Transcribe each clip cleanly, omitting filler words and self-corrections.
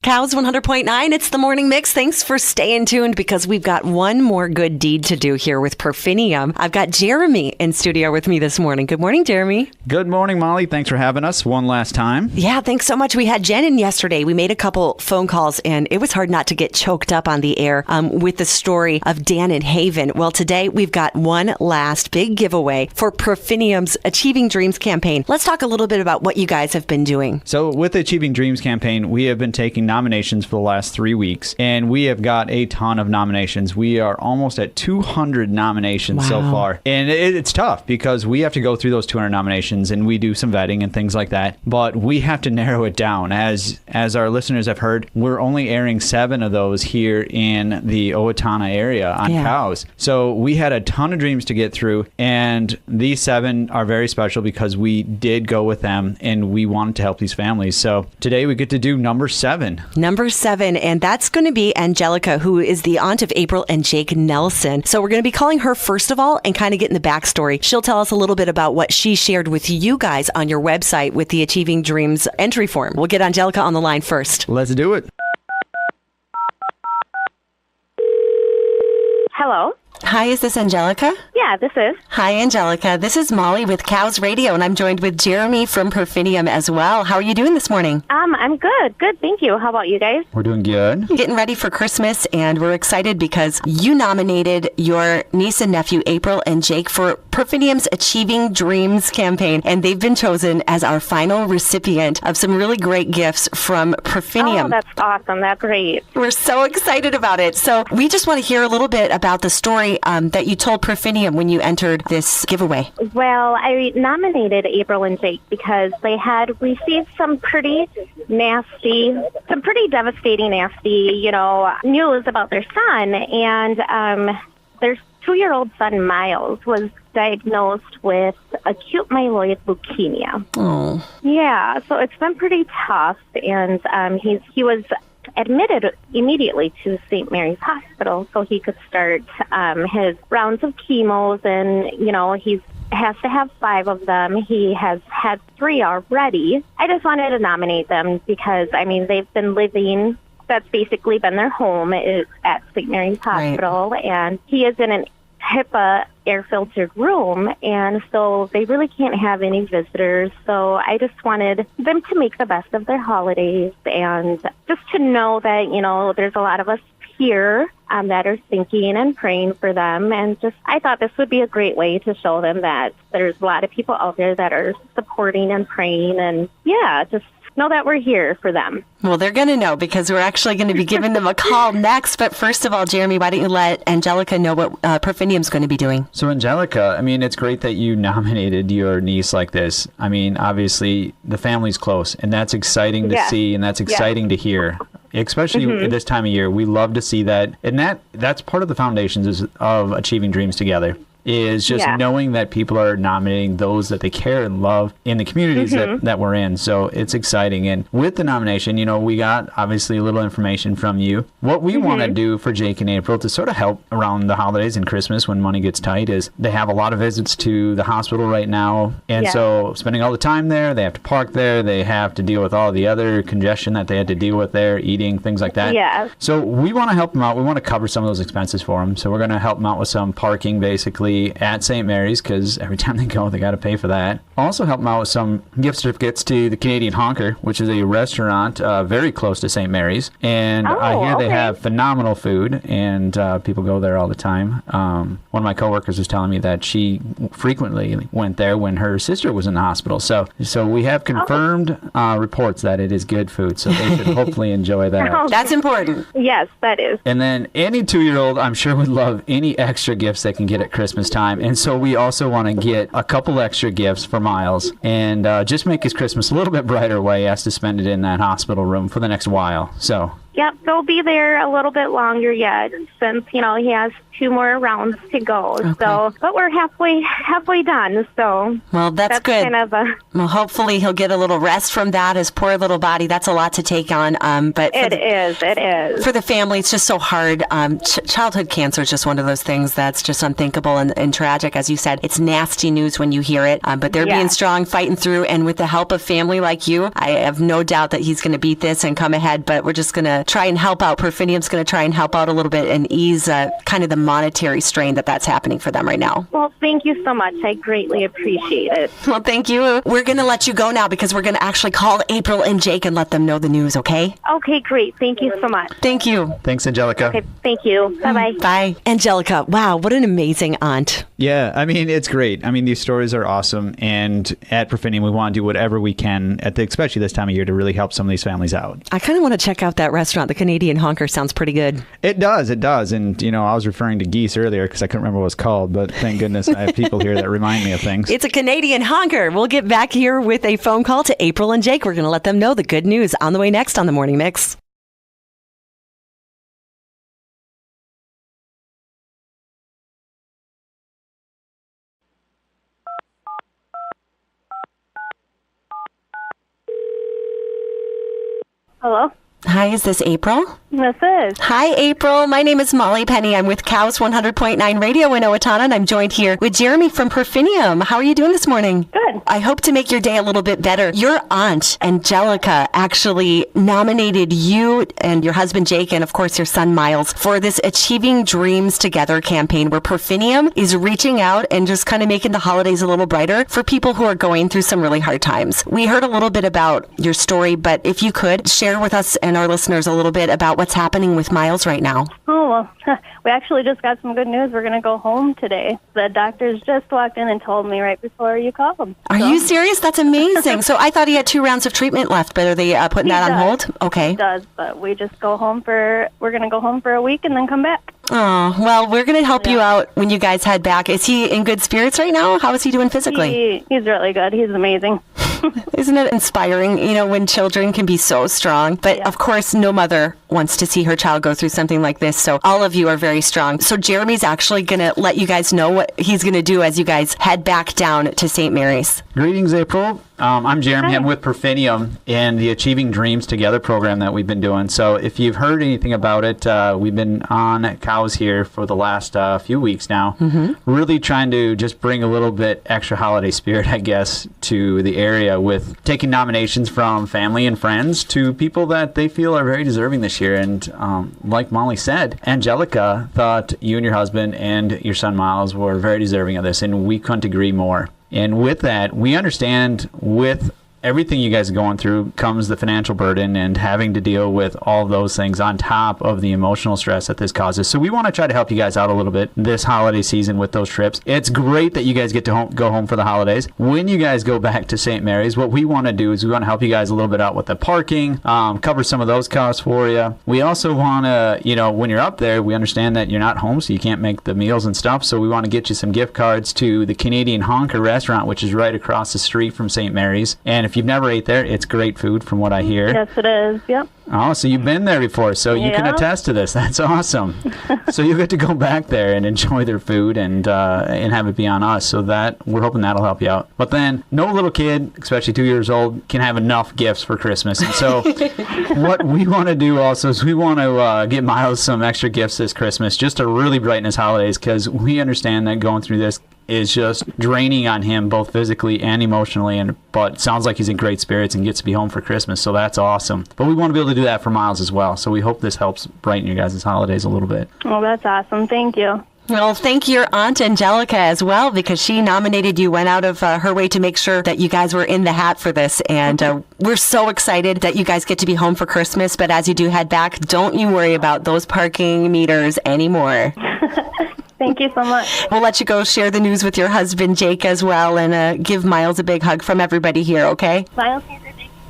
Cows 100.9, it's the morning mix. Thanks for staying tuned because we've got one more good deed to do here with Profinium. I've got Jeremy in studio with me this morning. Good morning, Jeremy. Good morning, Molly. Thanks for having us one last time. Yeah, thanks so much. We had Jen in yesterday. We made a couple phone calls and it was hard not to get choked up on the air with the story of Dan in Haven. Well, today we've got one last big giveaway for Profinium's Achieving Dreams campaign. Let's talk a little bit about what you guys have been doing. So with the Achieving Dreams campaign, we have been taking nominations for the last 3 weeks, and we have got a ton of nominations. We are almost at 200 nominations so far. And it's tough because we have to go through those 200 nominations and we do some vetting and things like that. But we have to narrow it down. As our listeners have heard, we're only airing 7 of those here in the Owatonna area on cows. So we had a ton of dreams to get through, and these 7 are very special because we did go with them and we wanted to help these families. So today we get to do number 7. Number 7, and that's going to be Angelica, who is the aunt of April and Jake Nelson. So we're going to be calling her first of all and kind of getting the backstory. She'll tell us a little bit about what she shared with you guys on your website with the Achieving Dreams entry form. We'll get Angelica on the line first. Let's do it. Hello. Hi, is this Angelica? Yeah, this is. Hi, Angelica. This is Molly with Cows Radio, and I'm joined with Jeremy from Profinium as well. How are you doing this morning? I'm good. Good, thank you. How about you guys? We're doing good. Getting ready for Christmas, and we're excited because you nominated your niece and nephew, April and Jake, for Profinium's Achieving Dreams campaign, and they've been chosen as our final recipient of some really great gifts from Profinium. Oh, that's awesome. That's great. We're so excited about it. So we just want to hear a little bit about the story that you told Profinium when you entered this giveaway. Well, I nominated April and Jake because they had received some pretty devastating, news about their son. And their 2-year-old son, Miles, was diagnosed with acute myeloid leukemia. Oh. Yeah, so it's been pretty tough. And he was admitted immediately to St. Mary's Hospital so he could start his rounds of chemos, and he has to have 5 of them. He has had 3 already. I just wanted to nominate them because they've been living, that's basically been their home, is at St. Mary's Hospital. Right. And he is in an HIPAA air-filtered room, and so they really can't have any visitors. So I just wanted them to make the best of their holidays and just to know that, there's a lot of us here that are thinking and praying for them. And I thought this would be a great way to show them that there's a lot of people out there that are supporting and praying, and just know that we're here for them. Well, they're going to know because we're actually going to be giving them a call next. But first of all, Jeremy, why don't you let Angelica know what Profinium's going to be doing? So, Angelica, it's great that you nominated your niece like this. Obviously, the family's close, and that's exciting to see, and that's exciting to hear. Especially at this time of year. We love to see that. And that's part of the foundations of Achieving Dreams Together, is just knowing that people are nominating those that they care and love in the communities that we're in. So it's exciting. And with the nomination, we got obviously a little information from you. What we want to do for Jake and April to sort of help around the holidays and Christmas when money gets tight is they have a lot of visits to the hospital right now. And so spending all the time there, they have to park there, they have to deal with all the other congestion that they had to deal with there, eating, things like that. Yeah. So we want to help them out. We want to cover some of those expenses for them. So we're going to help them out with some parking, basically, at St. Mary's, because every time they go, they got to pay for that. Also help them out with some gift certificates to the Canadian Honker, which is a restaurant very close to St. Mary's. And I hear they have phenomenal food, and people go there all the time. One of my coworkers was telling me that she frequently went there when her sister was in the hospital. So we have confirmed reports that it is good food, so they should hopefully enjoy that. That's important. Yes, that is. And then any 2-year-old, I'm sure, would love any extra gifts they can get at Christmas time. And so we also want to get a couple extra gifts for Miles and just make his Christmas a little bit brighter while he has to spend it in that hospital room for the next while. So Yep, they'll be there a little bit longer yet since, he has 2 more rounds to go. Okay. So, but we're halfway done. So, well, that's good. Kind of well, hopefully he'll get a little rest from that. His poor little body. That's a lot to take on. But it is. For the family, it's just so hard. Childhood cancer is just one of those things that's just unthinkable and tragic. As you said, it's nasty news when you hear it. But they're being strong, fighting through, and with the help of family like you, I have no doubt that he's going to beat this and come ahead. But we're just going to try and help out. Profinium's going to try and help out a little bit and ease kind of the monetary strain that's happening for them right now. Well, thank you so much. I greatly appreciate it. Well, thank you. We're going to let you go now because we're going to actually call April and Jake and let them know the news, okay? Okay, great. Thank you so much. Thank you. Thanks, Angelica. Okay, thank you. Bye-bye. Bye. Angelica, wow, what an amazing aunt. Yeah, I mean, it's great. I mean, these stories are awesome. And at Profinium, we want to do whatever we can, especially this time of year, to really help some of these families out. I kind of want to check out that restaurant. The Canadian Honker sounds pretty good. It does. And, I was referring to geese earlier because I couldn't remember what it was called. But thank goodness I have people here that remind me of things. It's a Canadian Honker. We'll get back here with a phone call to April and Jake. We're going to let them know the good news on the way next on the Morning Mix. Hello? Hi, is this April? This is. Hi, April. My name is Molly Penny. I'm with Cows 100.9 Radio in Owatonna, and I'm joined here with Jeremy from Profinium. How are you doing this morning? Good. I hope to make your day a little bit better. Your aunt, Angelica, actually nominated you and your husband, Jake, and of course your son, Miles, for this Achieving Dreams Together campaign where Profinium is reaching out and just kind of making the holidays a little brighter for people who are going through some really hard times. We heard a little bit about your story, but if you could share with us and our listeners a little bit about what's happening with Miles right now. Oh, well, we actually just got some good news. We're going to go home today. The doctors just walked in and told me right before you called them. Are you serious? That's amazing. So I thought he had 2 rounds of treatment left, but are they putting that on hold? Okay. He does, but we just we're going to go home for a week and then come back. Oh, well, we're going to help you out when you guys head back. Is he in good spirits right now? How is he doing physically? He's really good. He's amazing. Isn't it inspiring, when children can be so strong? But of course, no mother wants to see her child go through something like this. So all of you are very strong. So Jeremy's actually going to let you guys know what he's going to do as you guys head back down to St. Mary's. Greetings, April. I'm Jeremy. I'm with Profinium and the Achieving Dreams Together program that we've been doing. So if you've heard anything about it, we've been on Cows here for the last few weeks now, really trying to just bring a little bit extra holiday spirit, I guess, to the area with taking nominations from family and friends to people that they feel are very deserving this year. And like Molly said, Angelica thought you and your husband and your son Miles were very deserving of this, and we couldn't agree more. And with that, we understand with everything you guys are going through comes the financial burden and having to deal with all of those things on top of the emotional stress that this causes. So we want to try to help you guys out a little bit this holiday season with those trips. It's great that you guys get to go home for the holidays. When you guys go back to St. Mary's, what we want to do is we want to help you guys a little bit out with the parking, cover some of those costs for you. We also want to, when you're up there, we understand that you're not home, so you can't make the meals and stuff. So we want to get you some gift cards to the Canadian Honker restaurant, which is right across the street from St. Mary's. And if you've never ate there, it's great food from what I hear. Yes, it is. Yep. Oh, so you've been there before, so you can attest to this. That's awesome. So you get to go back there and enjoy their food and have it be on us. So that we're hoping that'll help you out. But then no little kid, especially 2 years old, can have enough gifts for Christmas. And so what we want to do also is we want to get Miles some extra gifts this Christmas just to really brighten his holidays, because we understand that going through this is just draining on him both physically and emotionally, but it sounds like he's in great spirits and gets to be home for Christmas, so that's awesome. But we want to be able to do that for Miles as well, so we hope this helps brighten your guys' holidays a little bit. Oh, that's awesome. Thank you. Well, thank your aunt Angelica as well, because she nominated you, went out of her way to make sure that you guys were in the hat for this. And we're so excited that you guys get to be home for Christmas. But as you do head back, don't you worry about those parking meters anymore. Thank you so much. We'll let you go share the news with your husband, Jake, as well, and give Miles a big hug from everybody here, okay? Miles,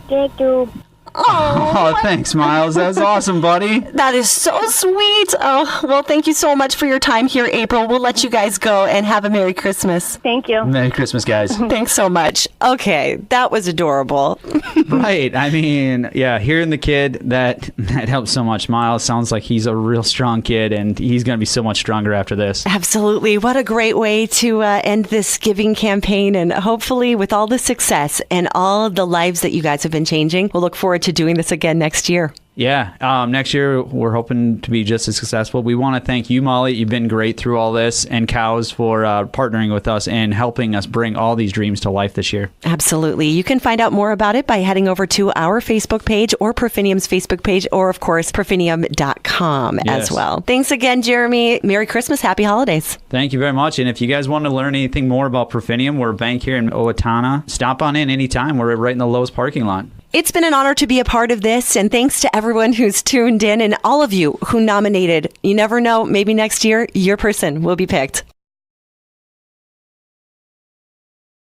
Jake, do. Oh, thanks, Miles. That was awesome, buddy. That is so sweet. Oh, well, thank you so much for your time here, April. We'll let you guys go and have a Merry Christmas. Thank you. Merry Christmas, guys. Thanks so much. Okay, that was adorable. Right. I mean, yeah, hearing the kid, that helps so much. Miles sounds like he's a real strong kid, and he's going to be so much stronger after this. Absolutely. What a great way to end this giving campaign, and hopefully with all the success and all the lives that you guys have been changing, we'll look forward to doing this again next year. Yeah, next year we're hoping to be just as successful. We want to thank you, Molly. You've been great through all this, and Cows for partnering with us and helping us bring all these dreams to life this year. Absolutely. You can find out more about it by heading over to our Facebook page or Profinium's Facebook page, or of course, profinium.com as well. Thanks again, Jeremy. Merry Christmas. Happy holidays. Thank you very much. And if you guys want to learn anything more about Profinium, we're a bank here in Owatonna. Stop on in anytime. We're right in the Lowe's parking lot. It's been an honor to be a part of this, and thanks to everyone who's tuned in and all of you who nominated. You never know, maybe next year, your person will be picked.